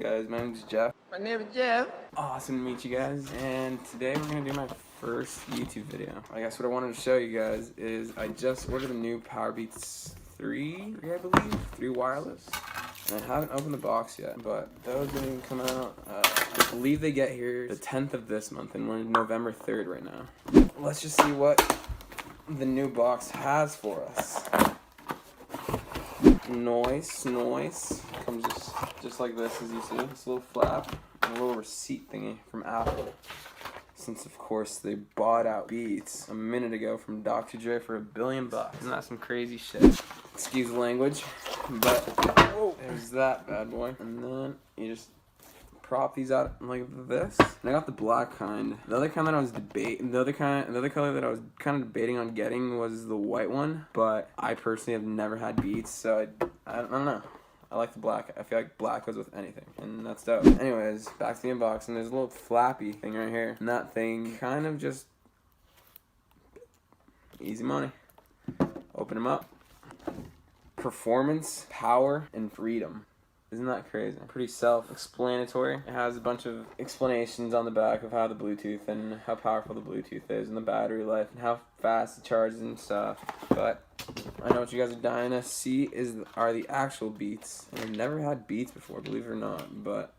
Guys, my name is Jeff. My name is Jeff. Awesome to meet you guys. And today we're gonna do my first YouTube video. I guess what I wanted to show you guys is I just ordered the new Powerbeats 3, I believe, 3 wireless. And I haven't opened the box yet, but those didn't even come out. I believe they get here the 10th of this month, and we're November 3rd right now. Let's just see what the new box has for us. Noise. Comes just like this, as you see. This little flap, and a little receipt thingy from Apple. Since of course they bought out Beats a minute ago from Dr. Dre for $1 billion. Isn't that some crazy shit? Excuse the language, but whoa, there's that bad boy. And then you just prop these out like this. And I got the black kind. The other kind that I was the other color that I was kind of debating on getting was the white one. But I personally have never had Beats, so I don't know. I like the black. I feel like black goes with anything, and that's dope. Anyways, back to the unboxing. There's a little flappy thing right here, and that thing kind of just easy money. Open them up. Performance, power, and freedom. Isn't that crazy? Pretty self-explanatory. It has a bunch of explanations on the back of how the Bluetooth and how powerful the Bluetooth is and the battery life and how fast it charges and stuff. But I know what you guys are dying to see are the actual Beats. And I've never had Beats before, believe it or not. But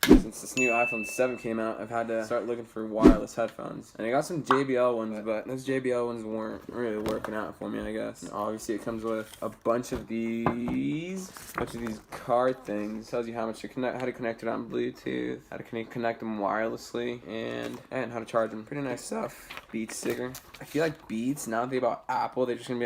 since this new iPhone 7 came out, I've had to start looking for wireless headphones. And I got some JBL ones, but those JBL ones weren't really working out for me, I guess. And obviously, it comes with a bunch of these card things. It tells you how to connect it on Bluetooth, how to connect them wirelessly, and how to charge them. Pretty nice stuff. Beats sticker. I feel like Beats, now that they bought Apple, they're just gonna be,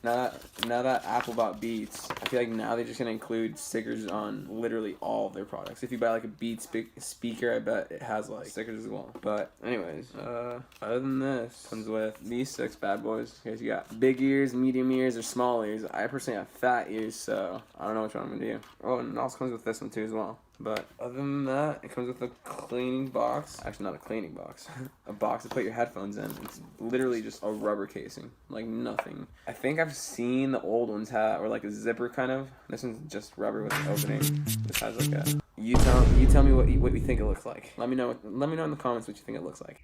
now that Apple bought Beats, I feel like now they're just gonna include stickers on literally all of their products. If you buy like a Beats speaker, I bet it has like stickers as well. But anyways, other than this, comes with these 6 bad boys. Okay, so you got big ears, medium ears, or small ears. I personally have fat ears, so I don't know which one I'm gonna do. Oh, and it also comes with this one too as well. But other than that, it comes with a cleaning box. Actually, not a cleaning box. A box to put your headphones in. It's literally just a rubber casing. Like nothing. I think I've seen the old ones or like a zipper kind of. This one's just rubber with an opening. This has like a... You tell me what you think it looks like. Let me know in the comments what you think it looks like.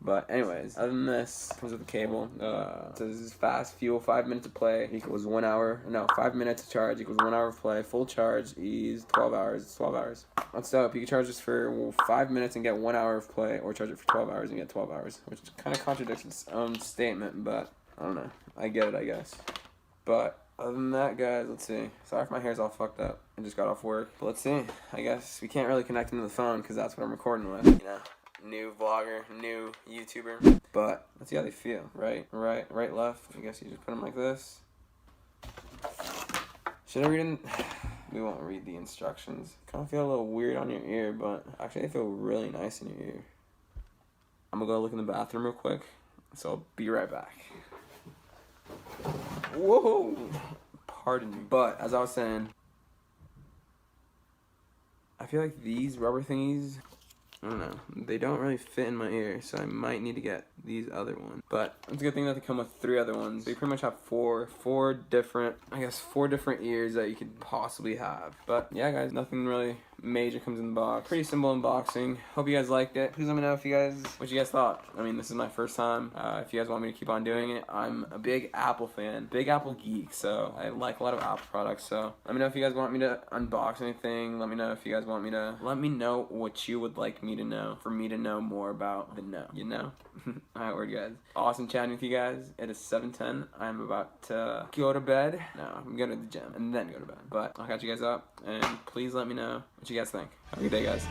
But anyways, other than this, comes with a cable. It says fast fuel, 5 minutes of play equals 1 hour. No, 5 minutes of charge equals 1 hour of play. Full charge is 12 hours. It's 12 hours. That's dope. You can charge this for 5 minutes and get 1 hour of play, or charge it for 12 hours and get 12 hours, which kind of contradicts its own statement, but I don't know. I get it, I guess. But other than that, guys, let's see. Sorry if my hair's all fucked up. I just got off work. But let's see. I guess we can't really connect them to the phone because that's what I'm recording with, you know. New vlogger, new YouTuber. But let's see how they feel. Right, left. I guess you just put them like this. Should I read them? We won't read the instructions. Kind of feel a little weird on your ear, but actually they feel really nice in your ear. I'm gonna go look in the bathroom real quick, so I'll be right back. Whoa! Pardon me. But as I was saying, I feel like these rubber thingies, I don't know, they don't really fit in my ear, so I might need to get these other ones. But it's a good thing that they come with 3 other ones. They pretty much have four different ears that you could possibly have. But yeah, guys, nothing really major comes in the box. Pretty simple unboxing. Hope you guys liked it. Please let me know what you guys thought. I mean, this is my first time. If you guys want me to keep on doing it, I'm a big Apple fan, big Apple geek, so I like a lot of Apple products. So let me know if you guys want me to unbox anything. Let me know if you guys want me to, let me know what you would like me to know, for me to know more about the know, you know? Alright, word, guys. Awesome chatting with you guys. It is 7:10. I'm about to go to bed. No, I'm going to the gym and then go to bed. But I'll catch you guys up, and please let me know what you guys think. Have a good day, guys.